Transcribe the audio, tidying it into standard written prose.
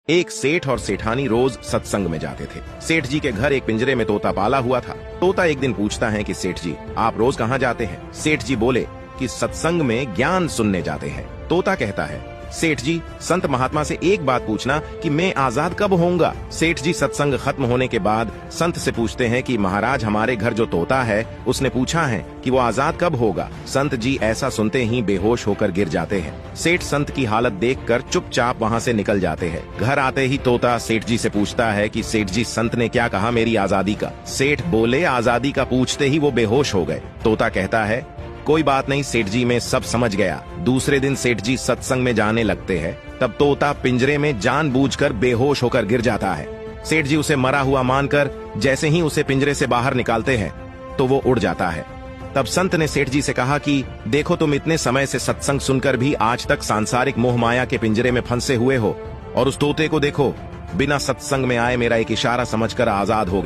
एक सेठ और सेठानी रोज सत्संग में जाते थे। सेठ जी के घर एक पिंजरे में तोता पाला हुआ था। तोता एक दिन पूछता है कि सेठ जी, आप रोज कहाँ जाते हैं? सेठ जी बोले कि सत्संग में ज्ञान सुनने जाते हैं। तोता कहता है, सेठ जी, संत महात्मा से एक बात पूछना कि मैं आजाद कब होऊंगा? सेठ जी सत्संग खत्म होने के बाद संत से पूछते हैं कि महाराज, हमारे घर जो तोता है उसने पूछा है कि वो आजाद कब होगा। संत जी ऐसा सुनते ही बेहोश होकर गिर जाते हैं। सेठ संत की हालत देखकर चुपचाप वहाँ से निकल जाते हैं। घर आते ही तोता सेठ जी से पूछता है कि सेठ जी, संत ने क्या कहा मेरी आजादी का? सेठ बोले, आजादी का पूछते ही वो बेहोश हो गए। तोता कहता है, कोई बात नहीं सेठ जी, मैं सब समझ गया। दूसरे दिन सेठ जी सत्संग में जाने लगते हैं। तब तोता पिंजरे में जानबूझकर बेहोश होकर गिर जाता है। सेठ जी उसे मरा हुआ मानकर जैसे ही उसे पिंजरे से बाहर निकालते हैं तो वो उड़ जाता है। तब संत ने सेठ जी से कहा कि देखो, तुम इतने समय से सत्संग सुनकर भी आज तक सांसारिक मोह माया के पिंजरे में फंसे हुए हो, और उस तोते को देखो, बिना सत्संग में आए मेरा एक इशारा समझकर आजाद हो गया।